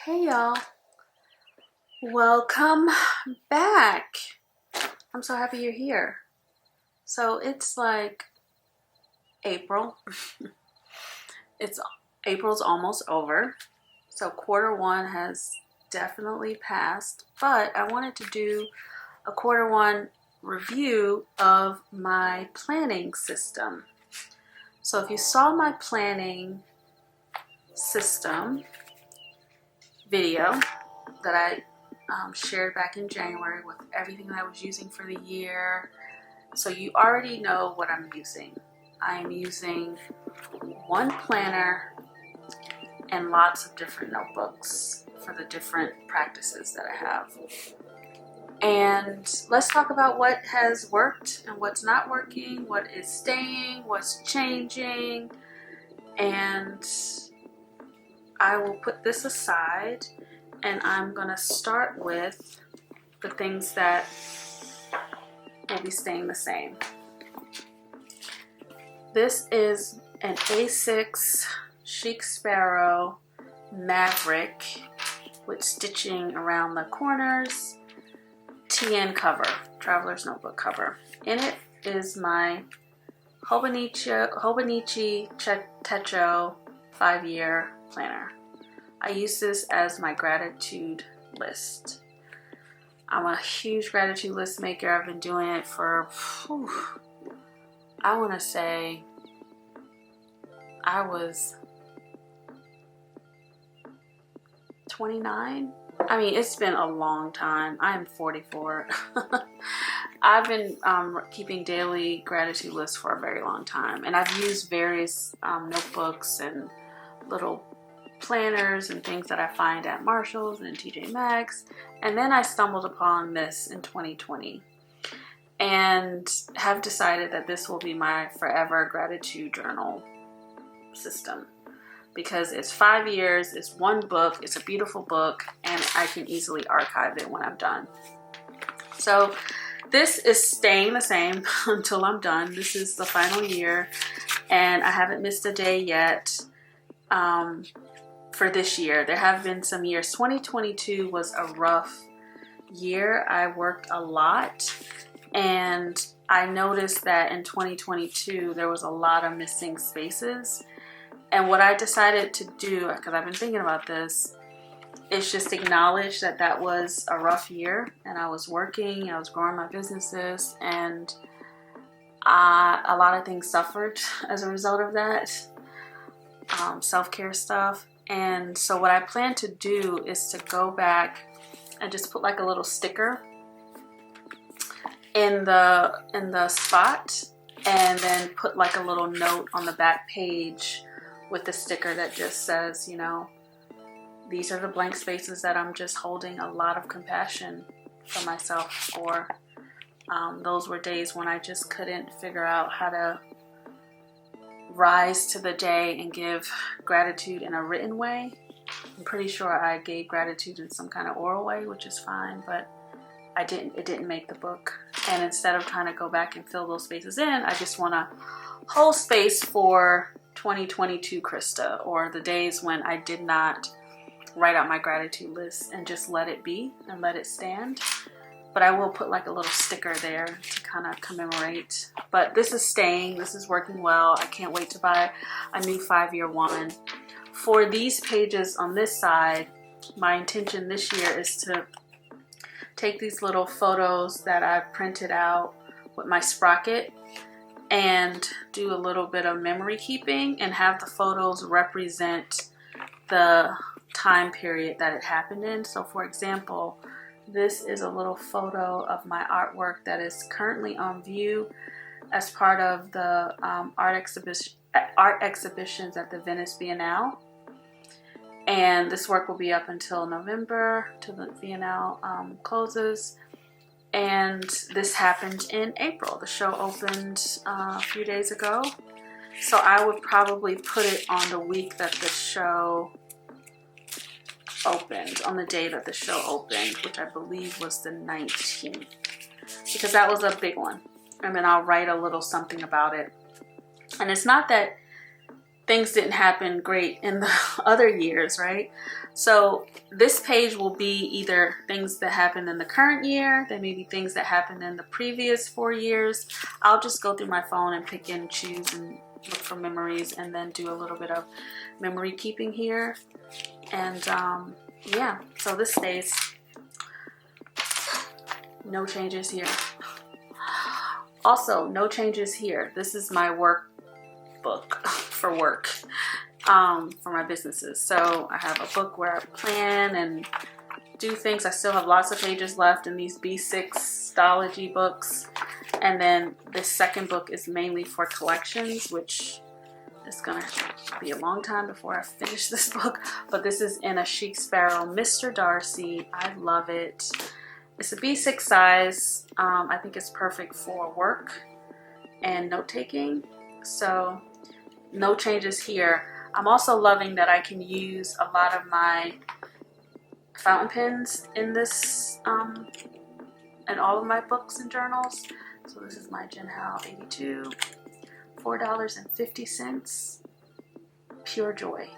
Hey y'all, welcome back. I'm so happy you're here. So it's like April. April's almost over. So quarter one has definitely passed, but I wanted to do a quarter one review of my planning system. So if you saw my planning system video that I shared back in January with everything that I was using for the year, so you already know what I'm using. I am using one planner and lots of different notebooks for the different practices that I have. And let's talk about what has worked and what's not working, what is staying, what's changing, and I will put this aside and I'm gonna start with the things that will be staying the same. This is an A6 Chic Sparrow Maverick with stitching around the corners, TN cover, Traveler's Notebook cover. In it is my hobonichi Techo 5-year planner. I use this as my gratitude list. I'm a huge gratitude list maker. I've been doing it for, I want to say, I was 29. I mean, it's been a long time. I am 44. I've been keeping daily gratitude lists for a very long time, and I've used various notebooks and little planners and things that I find at Marshall's and TJ Maxx, and then I stumbled upon this in 2020 and have decided that this will be my forever gratitude journal system, because it's 5 years, it's one book, it's a beautiful book, and I can easily archive it when I'm done. So this is staying the same until I'm done. This is the final year and I haven't missed a day yet. For this year, there have been some years. 2022 was a rough year. I worked a lot, and I noticed that in 2022 there was a lot of missing spaces. And what I decided to do, because I've been thinking about this, is just acknowledge that that was a rough year, and I was working, I was growing my businesses, and a lot of things suffered as a result of that. Self-care stuff. And so what I plan to do is to go back and just put like a little sticker in the spot, and then put like a little note on the back page with the sticker that just says, you know, these are the blank spaces that I'm just holding a lot of compassion for myself for. Those were days when I just couldn't figure out how to rise to the day and give gratitude in a written way. I'm pretty sure I gave gratitude in some kind of oral way, which is fine, but it didn't make the book. And instead of trying to go back and fill those spaces in, I just want to hold space for 2022 Krista, or the days when I did not write out my gratitude list and just let it be and let it stand. But I will put like a little sticker there to kind of commemorate. But this is staying. This is working well. I can't wait to buy a new 5-year one. For these pages on this side, my intention this year is to take these little photos that I printed out with my sprocket and do a little bit of memory keeping and have the photos represent the time period that it happened in. So for example, this is a little photo of my artwork that is currently on view as part of the art exhibitions at the Venice Biennale. And this work will be up until November, till the Biennale closes. And this happened in April. The show opened a few days ago. So I would probably put it on the week that the show opened, on the day that the show opened, which I believe was the 19th, because that was a big one. And then I'll write a little something about it. And it's not that things didn't happen great in the other years, right? So this page will be either things that happened in the current year, there may be things that happened in the previous 4 years. I'll just go through my phone and pick and choose and look for memories, and then do a little bit of memory keeping here. And yeah, so this stays. No changes here. Also, no changes here. This is my workbook for work, for my businesses. So I have a book where I plan and do things. I still have lots of pages left in these B6 books. And then this second book is mainly for collections, which is gonna be a long time before I finish this book. But this is in a Chic Sparrow, Mr. Darcy. I love it. It's a B6 size. I think it's perfect for work and note-taking. So no changes here. I'm also loving that I can use a lot of my fountain pens in this, in all of my books and journals. So this is my Jinhao 82, $4.50, pure joy.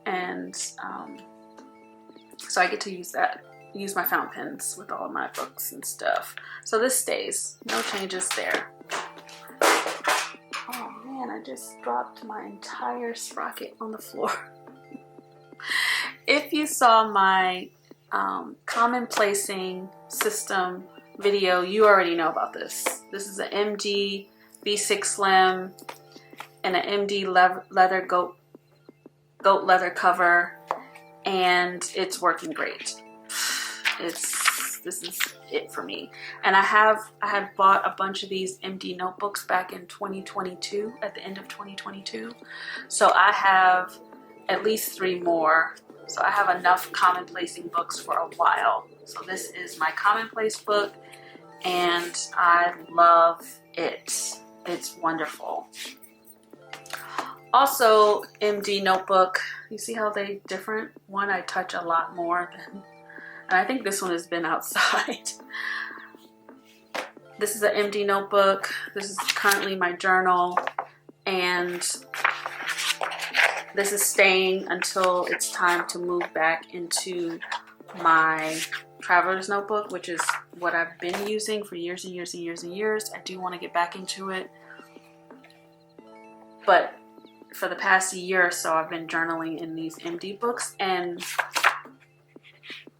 And so I get to use my fountain pens with all of my books and stuff. So this stays, no changes there. Oh man, I just dropped my entire sprocket on the floor. If you saw my common placing system video, you already know about this. This is an MD V6 Slim and an MD leather goat leather cover, and it's working great. This is it for me. And I had bought a bunch of these MD notebooks back in 2022, at the end of 2022. So I have at least 3 more. So I have enough commonplacing books for a while. So this is my commonplace book, and I love it. It's wonderful. Also, MD notebook, you see how they're different? One I touch a lot more than, and I think this one has been outside. This is an MD notebook. This is currently my journal, and this is staying until it's time to move back into my traveler's notebook, which is what I've been using for years and years and years and years. I do want to get back into it, but for the past year or so, I've been journaling in these MD books. And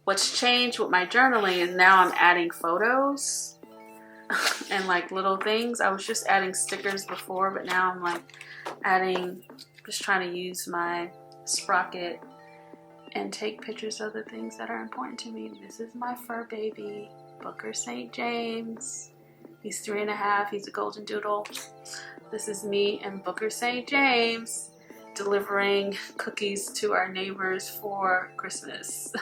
what's changed with my journaling is now I'm adding photos and like little things. I was just adding stickers before, but now I'm like adding, just trying to use my sprocket and take pictures of the things that are important to me. This is my fur baby, Booker St. James. He's 3.5, he's a golden doodle. This is me and Booker St. James delivering cookies to our neighbors for Christmas.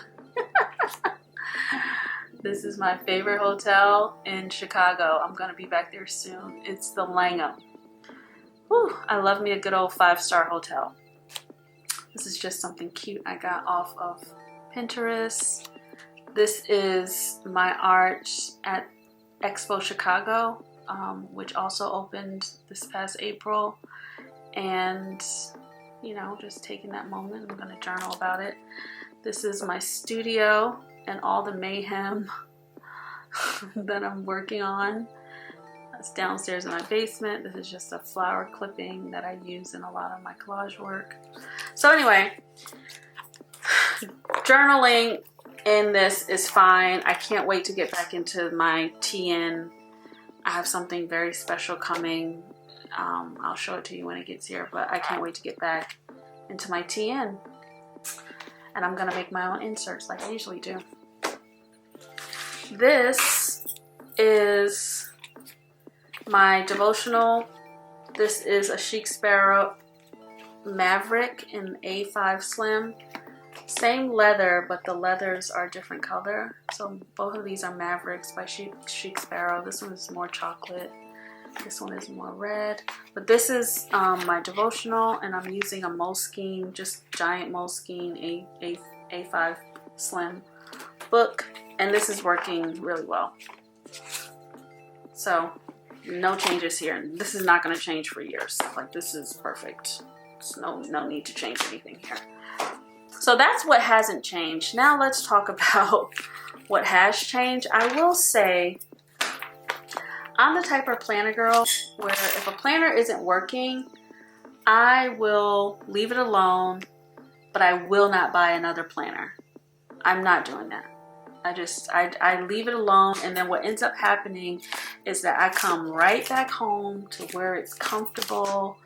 This is my favorite hotel in Chicago. I'm gonna be back there soon. It's the Langham. Whew, I love me a good old 5-star hotel. This is just something cute I got off of Pinterest. This is my art at Expo Chicago, which also opened this past April. And, you know, just taking that moment, I'm gonna journal about it. This is my studio and all the mayhem that I'm working on. That's downstairs in my basement. This is just a flower clipping that I use in a lot of my collage work. So anyway, journaling in this is fine. I can't wait to get back into my TN. I have something very special coming. I'll show it to you when it gets here, but I can't wait to get back into my TN. And I'm gonna make my own inserts like I usually do. This is my devotional. This is a Chic Sparrow Maverick in A5 Slim. Same leather, but the leathers are different color. So both of these are Mavericks by Chic Sparrow. This one is more chocolate. This one is more red. But this is my devotional, and I'm using a Moleskine, just giant Moleskine A5 Slim book. And this is working really well. So no changes here. This is not going to change for years. Like, this is perfect. There's no need to change anything here. So that's what hasn't changed. Now let's talk about what has changed. I will say, I'm the type of planner girl where if a planner isn't working, I will leave it alone, but I will not buy another planner. I'm not doing that. I leave it alone, and then what ends up happening is that I come right back home to where it's comfortable.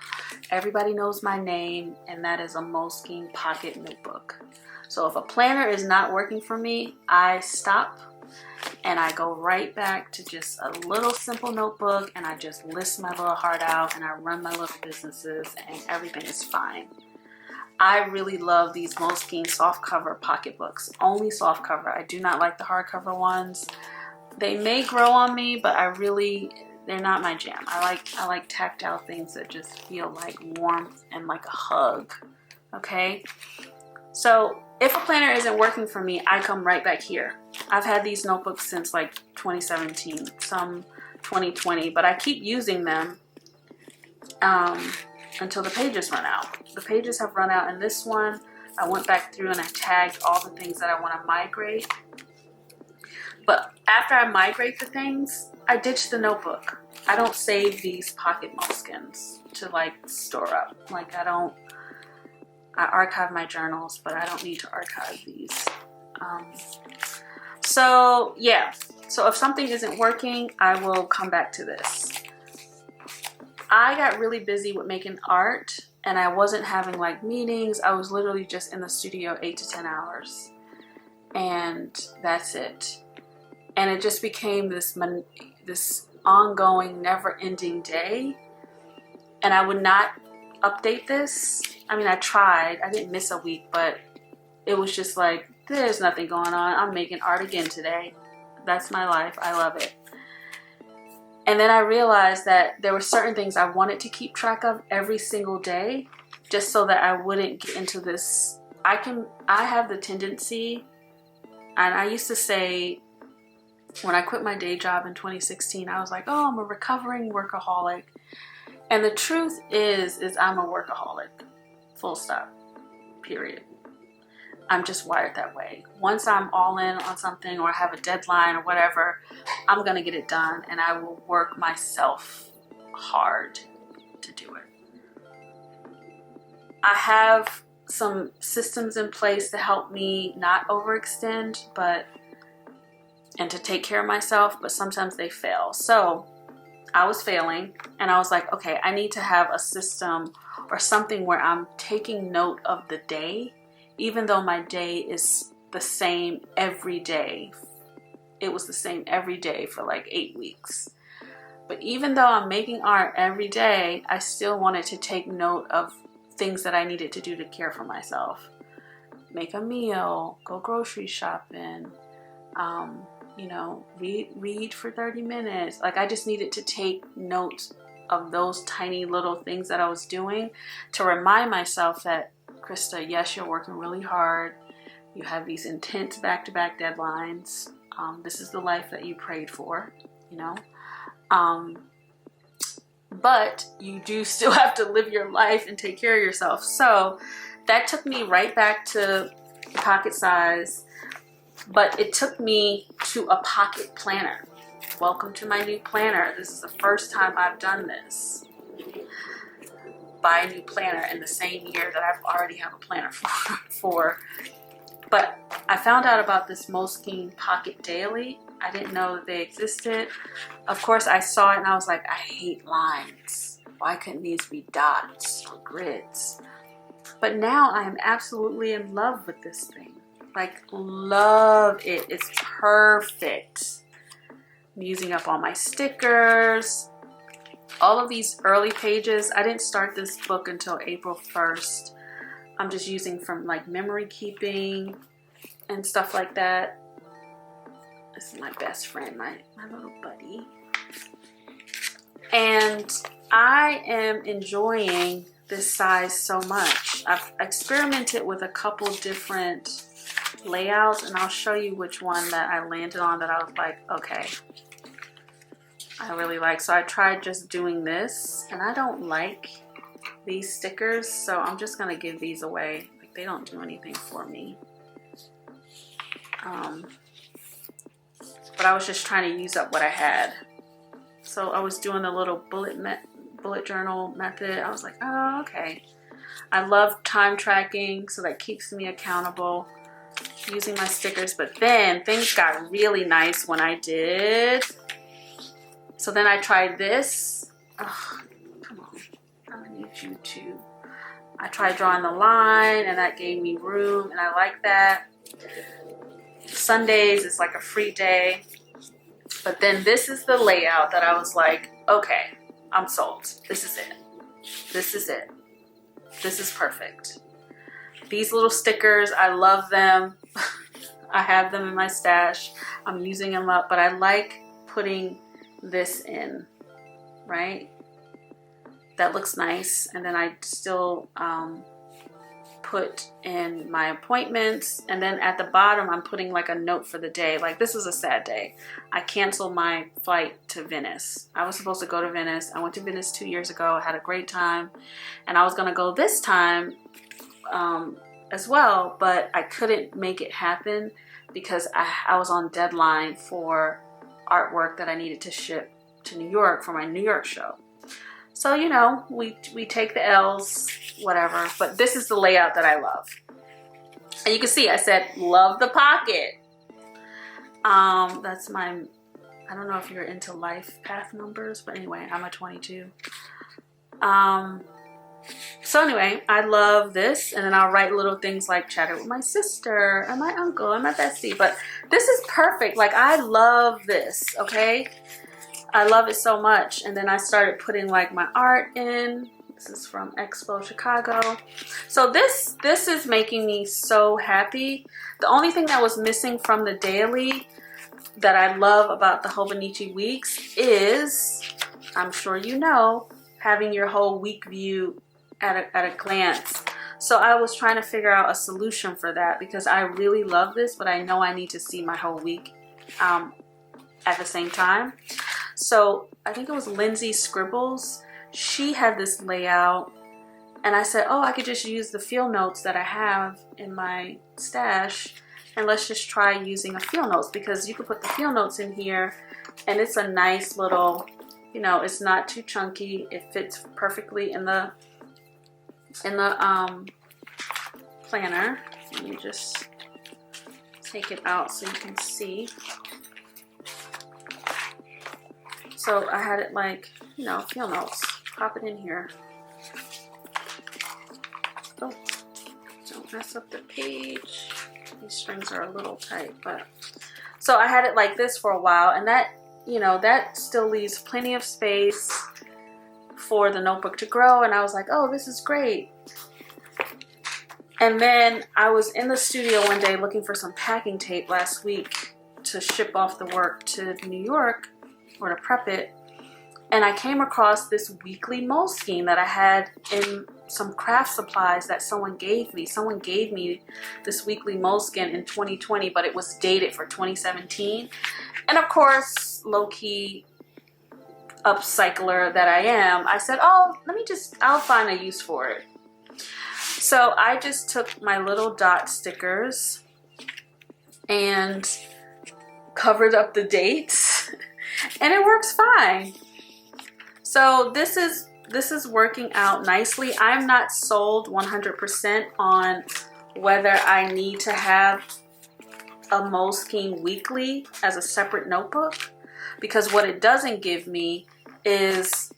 Everybody knows my name, and that is a Moleskine pocket notebook. So if a planner is not working for me, I stop and I go right back to just a little simple notebook, and I just list my little heart out, and I run my little businesses, and everything is fine. I really love these Moleskine softcover pocketbooks. Only softcover. I do not like the hardcover ones. They may grow on me, but they're not my jam. I like tactile things that just feel like warmth and like a hug. Okay? So if a planner isn't working for me, I come right back here. I've had these notebooks since like 2017, some 2020, but I keep using them until the pages run out. The pages have run out, and this one, I went back through and I tagged all the things that I want to migrate. But after I migrate the things, I ditch the notebook. I don't save these pocket Moleskines to like store up. Like I archive my journals, but I don't need to archive these. So yeah, so if something isn't working, I will come back to this. I got really busy with making art, and I wasn't having like meetings. I was literally just in the studio 8 to 10 hours, and that's it. And it just became this ongoing, never-ending day, and I would not update this. I mean, I tried. I didn't miss a week, but it was just like, there's nothing going on. I'm making art again today. That's my life. I love it. And then I realized that there were certain things I wanted to keep track of every single day, just so that I wouldn't get into this. I have the tendency, and I used to say, when I quit my day job in 2016, I was like, oh, I'm a recovering workaholic. And the truth is I'm a workaholic. Full stop. Period. I'm just wired that way. Once I'm all in on something, or have a deadline or whatever, I'm going to get it done, and I will work myself hard to do it. I have some systems in place to help me not overextend, and to take care of myself, but sometimes they fail. So I was failing, and I was like, okay, I need to have a system or something where I'm taking note of the day, even though my day is the same every day. It was the same every day for like 8 weeks. But even though I'm making art every day, I still wanted to take note of things that I needed to do to care for myself. Make a meal, go grocery shopping, read for 30 minutes. Like, I just needed to take notes of those tiny little things that I was doing to remind myself that, Krista, yes, you're working really hard. You have these intense back-to-back deadlines. This is the life that you prayed for, but you do still have to live your life and take care of yourself. So that took me right back to pocket size, but it took me to a pocket planner. Welcome to my new planner. This is the first time I've done this. Buy a new planner in the same year that I've already have a planner for. But I found out about this Moleskine Pocket Daily. I didn't know that they existed. Of course, I saw it and I was like, I hate lines. Why couldn't these be dots or grids? But now I am absolutely in love with this thing. Like, love it. It's perfect. I'm using up all my stickers. All of these early pages, I didn't start this book until April 1st. I'm just using from like memory keeping and stuff like that. This is my best friend, my little buddy. And I am enjoying this size so much. I've experimented with a couple different layouts, and I'll show you which one that I landed on that I was like, okay, I really like. So I tried just doing this, and I don't like these stickers, so I'm just gonna give these away. Like, they don't do anything for me. But I was just trying to use up what I had. So I was doing the little bullet journal method. I was like, oh, okay. I love time tracking, so that keeps me accountable using my stickers. But then things got really nice when I did. So then I tried this. Oh, come on. I need you to. I tried drawing the line, and that gave me room, and I like that. Sundays is like a free day. But then this is the layout that I was like, okay, I'm sold. This is it. This is it. This is perfect. These little stickers, I love them. I have them in my stash. I'm using them up, but I like putting this in, right? That looks nice. And then I still put in my appointments, and then at the bottom I'm putting like a note for the day. Like, this is a sad day. I canceled my flight to Venice. I was supposed to go to Venice. I went to Venice 2 years ago. I had a great time, and I was gonna go this time as well, but I couldn't make it happen because I was on deadline for artwork that I needed to ship to New York for my New York show. So, you know, we take the L's, whatever. But this is the layout that I love. And you can see I said, love the pocket. That's my, I don't know if you're into life path numbers, but anyway, I'm a 22. So anyway, I love this. And then I'll write little things like chatted with my sister and my uncle and my bestie. But this is perfect. Like, I love this, okay? I love it so much. And then I started putting like my art in. This is from Expo Chicago. So this is making me so happy. The only thing that was missing from the daily that I love about the Hobonichi weeks is, I'm sure you know, having your whole week view at a glance. So I was trying to figure out a solution for that because I really love this, but I know I need to see my whole week at the same time. So I think it was Lindsay Scribbles. She had this layout, and I said, oh, I could just use the field notes that I have in my stash, and let's just try using a field notes, because you could put the field notes in here, and it's a nice little, you know, it's not too chunky. It fits perfectly in the planner. Let me just take it out so you can see. So I had it like, you know, field notes. Pop it in here. Oh, don't mess up the page. These strings are a little tight, but. So I had it like this for a while, and that, you know, that still leaves plenty of space for the notebook to grow. And I was like, oh, this is great. And then I was in the studio one day looking for some packing tape last week to ship off the work to New York, or to prep it, and I came across this weekly Moleskine that I had in some craft supplies that someone gave me. Someone gave me this weekly Moleskine in 2020, but it was dated for 2017. And of course, low-key upcycler that I am, I said, oh, I'll find a use for it. So I just took my little dot stickers and covered up the dates. And it works fine. So this is working out nicely. I'm not sold 100% on whether I need to have a Moleskine weekly as a separate notebook, because what it doesn't give me is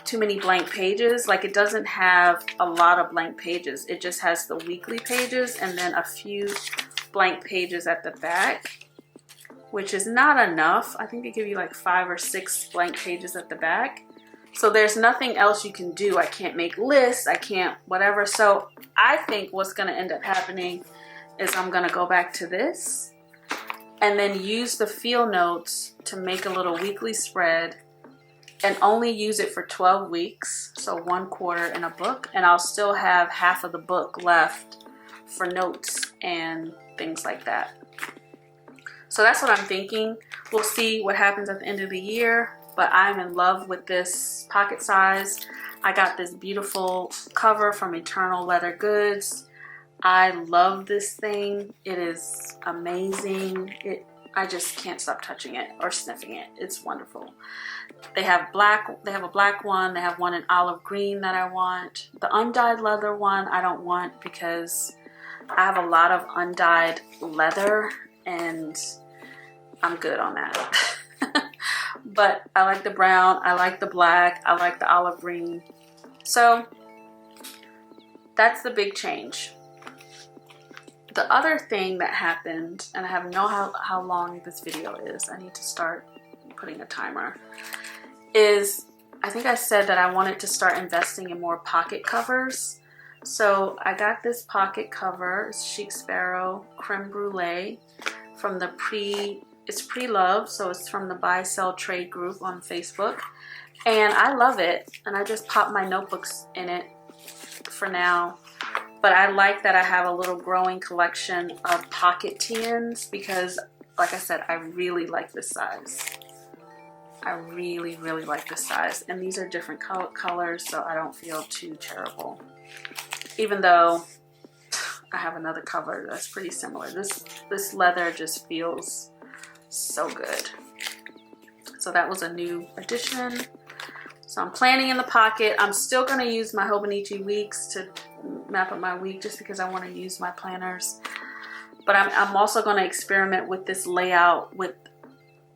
too many blank pages. Like, it doesn't have a lot of blank pages. It just has the weekly pages and then a few blank pages at the back, which is not enough. I think they give you like 5 or 6 blank pages at the back. So there's nothing else you can do. I can't make lists, I can't whatever. So I think what's gonna end up happening is I'm gonna go back to this and then use the field notes to make a little weekly spread and only use it for 12 weeks. So 1/4 in a book, and I'll still have half of the book left for notes and things like that. So that's what I'm thinking. We'll see what happens at the end of the year, but I'm in love with this pocket size. I got this beautiful cover from Eternal Leather Goods. I love this thing. It is amazing. I just can't stop touching it or sniffing it. It's wonderful. They have a black one. They have one in olive green that I want. The undyed leather one I don't want because I have a lot of undyed leather and I'm good on that. But I like the brown, I like the black, I like the olive green. So that's the big change. The other thing that happened, and I have no how long this video is, I need to start putting a timer, is I think I said that I wanted to start investing in more pocket covers. So I got this pocket cover, it's Chic Sparrow Creme Brulee from the it's Pre-Loved, so it's from the Buy Sell Trade group on Facebook. And I love it, and I just pop my notebooks in it for now. But I like that I have a little growing collection of pocket TNs because, like I said, I really like this size. I really, really like this size. And these are different colors, so I don't feel too terrible. Even though I have another cover that's pretty similar. This leather just feels so good. So that was a new addition. So I'm planning in the pocket. I'm still going to use my Hobonichi weeks to map out my week just because I want to use my planners. But I'm also going to experiment with this layout with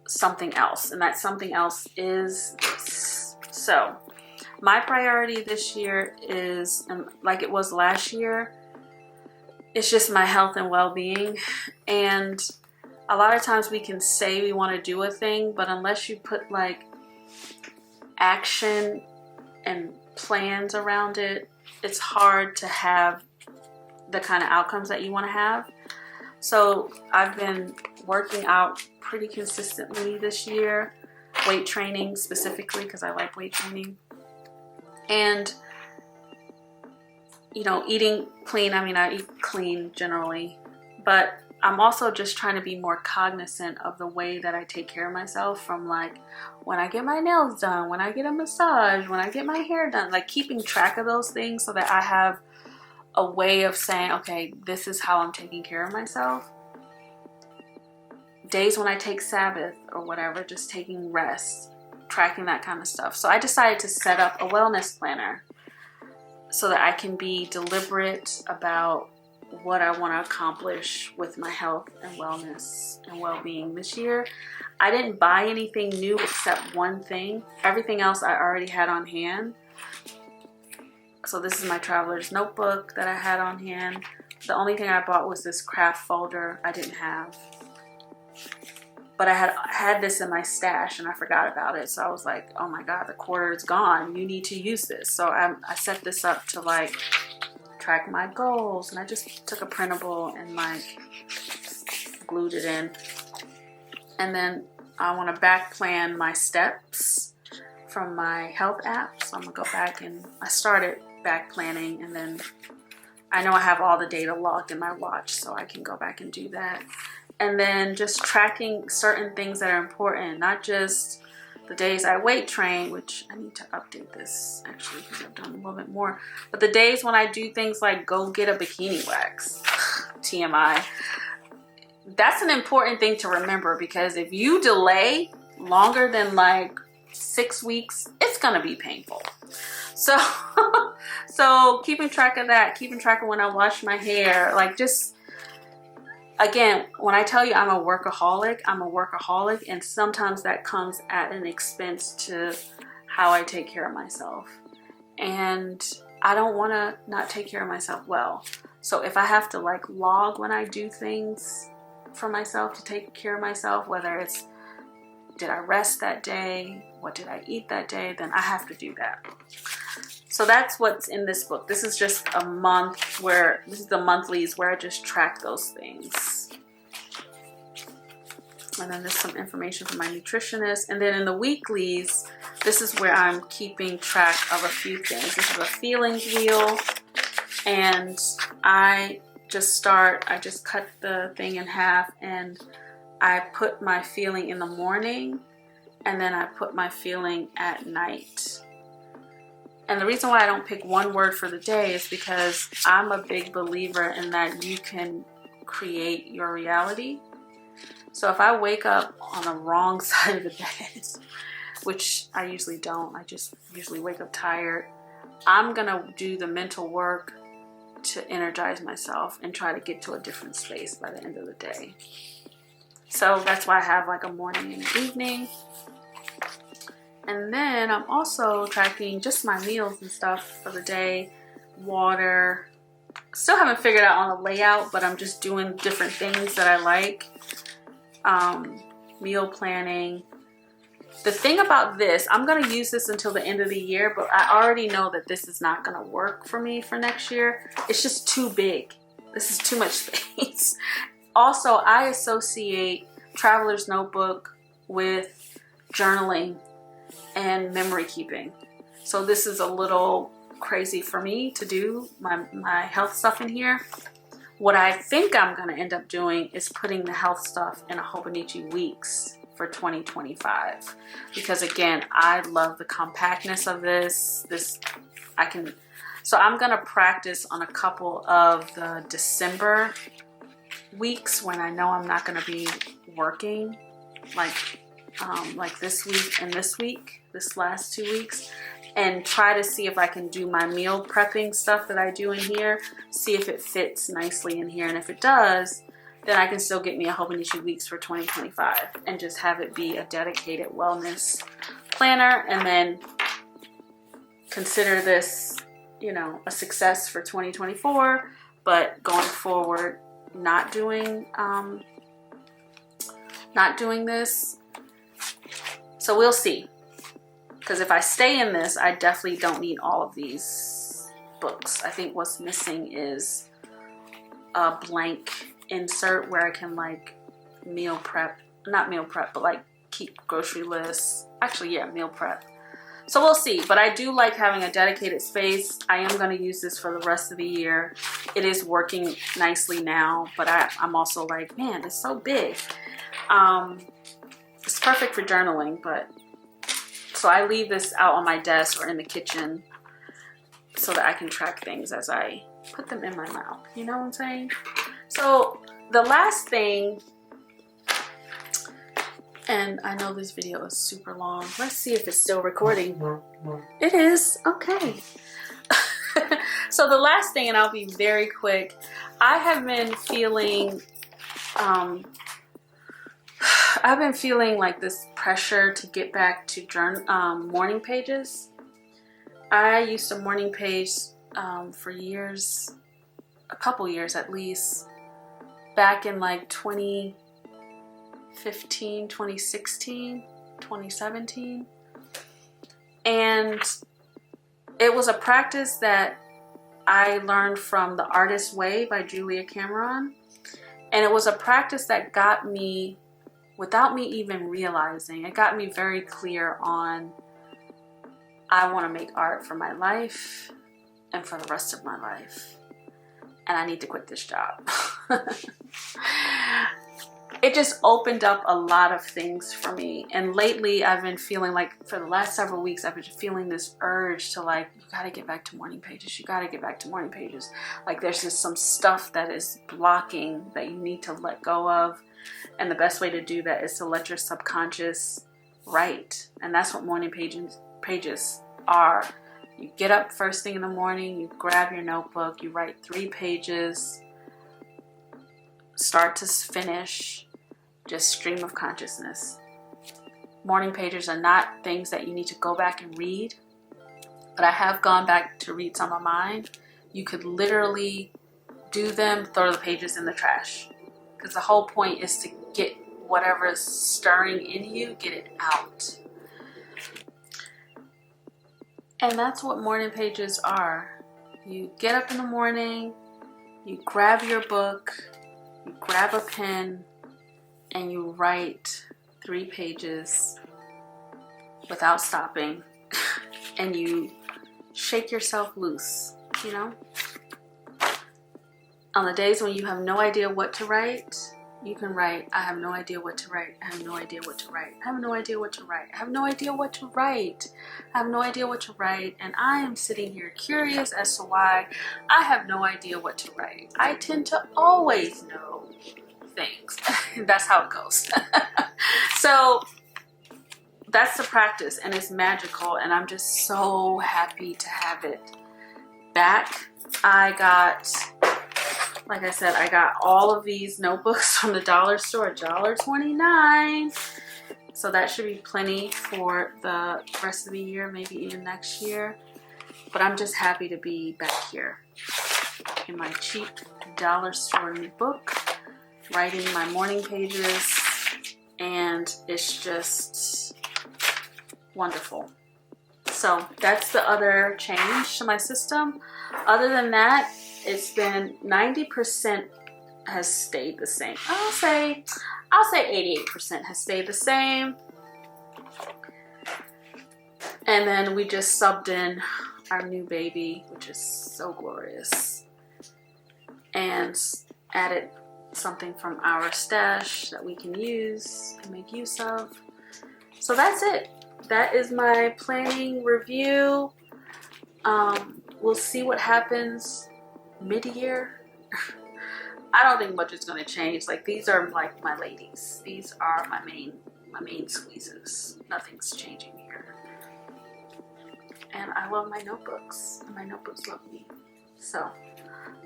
something else. And that something else is this. So my priority this year is, and like it was last year, it's just my health and well-being. And a lot of times we can say we want to do a thing, but unless you put like action and plans around it, it's hard to have the kind of outcomes that you want to have. So I've been working out pretty consistently this year, weight training specifically because I like weight training, and you know, eating clean. I mean, I eat clean generally, but I'm also just trying to be more cognizant of the way that I take care of myself, from like when I get my nails done, when I get a massage, when I get my hair done, like keeping track of those things so that I have a way of saying, okay, this is how I'm taking care of myself. Days when I take Sabbath or whatever, just taking rest, tracking that kind of stuff. So I decided to set up a wellness planner so that I can be deliberate about what I want to accomplish with my health and wellness and well-being this year. I didn't buy anything new except one thing. Everything else I already had on hand. So this is my traveler's notebook that I had on hand. The only thing I bought was this craft folder I didn't have. But I had this in my stash and I forgot about it. So I was like, oh my God, the quarter is gone. You need to use this. So I set this up to like track my goals, and I just took a printable and like glued it in. And then I want to back plan my steps from my health app. So I'm gonna go back, and I started back planning, and then I know I have all the data logged in my watch, so I can go back and do that. And then just tracking certain things that are important, not just the days I weight train, which I need to update this actually because I've done a little bit more, but the days when I do things like go get a bikini wax, TMI, that's an important thing to remember, because if you delay longer than like 6 weeks, it's gonna be painful. So so keeping track of that, keeping track of when I wash my hair, like just, again, when I tell you I'm a workaholic, and sometimes that comes at an expense to how I take care of myself. And I don't want to not take care of myself well. So if I have to like log when I do things for myself to take care of myself, whether it's did I rest that day, what did I eat that day, then I have to do that. So that's what's in this book. This is just a month where, this is the monthlies where I just track those things. And then there's some information from my nutritionist. And then in the weeklies, this is where I'm keeping track of a few things. This is a feelings wheel. And I just cut the thing in half, and I put my feeling in the morning, and then I put my feeling at night. And the reason why I don't pick one word for the day is because I'm a big believer in that you can create your reality. So if I wake up on the wrong side of the bed, which I usually don't, I just usually wake up tired, I'm gonna do the mental work to energize myself and try to get to a different space by the end of the day. So that's why I have like a morning and an evening. And then I'm also tracking just my meals and stuff for the day, water. Still haven't figured out on the layout, but I'm just doing different things that I like. Meal planning. The thing about this, I'm going to use this until the end of the year, but I already know that this is not going to work for me for next year. It's just too big. This is too much space. Also, I associate Traveler's Notebook with journaling and memory keeping. So this is a little crazy for me to do my health stuff in here. What I think I'm going to end up doing is putting the health stuff in a hobonichi weeks for 2025, because again, I love the compactness of this. So I'm going to practice on a couple of the December weeks when I know I'm not going to be working, like this week and this last 2 weeks, and try to see if I can do my meal prepping stuff that I do in here, see if it fits nicely in here. And if it does, then I can still get me a hobonichi weeks for 2025 and just have it be a dedicated wellness planner, and then consider this, you know, a success for 2024, but going forward, not doing this. So we'll see. Because if I stay in this, I definitely don't need all of these books. I think what's missing is a blank insert where I can like meal prep, not meal prep, but like keep grocery lists. Actually, yeah, meal prep. So we'll see. But I do like having a dedicated space. I am going to use this for the rest of the year. It is working nicely now, but I'm also like, man, it's so big. It's perfect for journaling, but so I leave this out on my desk or in the kitchen so that I can track things as I put them in my mouth. You know what I'm saying? So the last thing, and I know this video is super long. Let's see if it's still recording. It is. Okay. So the last thing, and I'll be very quick, I have been feeling like this pressure to get back to morning pages. I used to morning page for years, a couple years at least, back in like 2015, 2016, 2017. And it was a practice that I learned from The Artist's Way by Julia Cameron. And it was a practice that got me, without me even realizing, it got me very clear on, I want to make art for my life and for the rest of my life. And I need to quit this job. It just opened up a lot of things for me. And lately I've been feeling like, for the last several weeks, I've been feeling this urge to like, you gotta get back to morning pages. You gotta get back to morning pages. Like there's just some stuff that is blocking that you need to let go of. And the best way to do that is to let your subconscious write. And that's what morning pages are. You get up first thing in the morning, you grab your notebook, you write 3 pages, start to finish, just stream of consciousness. Morning pages are not things that you need to go back and read, but I have gone back to read some of mine. You could literally do them, throw the pages in the trash. Because the whole point is to get whatever is stirring in you, get it out. And that's what morning pages are. You get up in the morning, you grab your book, you grab a pen, and you write 3 pages without stopping. And you shake yourself loose, you know? On the days when you have no idea what to write, You can write, I have no idea what to write. I have no idea what to write. I have no idea what to write. I have no idea what to write. I have no idea what to write. And I am sitting here curious as to why I have no idea what to write. I tend to always know things. That's how it goes. So that's the practice, and it's magical, and I'm just so happy to have it back. I got, like I said, I got all of these notebooks from the dollar store, $1.29. So that should be plenty for the rest of the year, maybe even next year. But I'm just happy to be back here in my cheap dollar store new book, writing my morning pages, and it's just wonderful. So that's the other change to my system. Other than that, it's been 90% has stayed the same. I'll say 88% has stayed the same. And then we just subbed in our new baby, which is so glorious, and added something from our stash that we can use and make use of. So that's it. That is my planning review. We'll see what happens mid-year. I don't think much is going to change. Like, these are like my ladies. These are my main squeezes. Nothing's changing here. And I love my notebooks, and my notebooks love me. So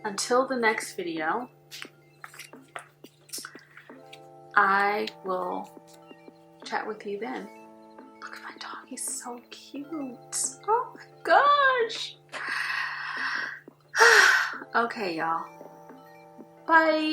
until the next video, I will chat with you then. Look at my dog, he's so cute. Oh my gosh. Okay, y'all. Bye.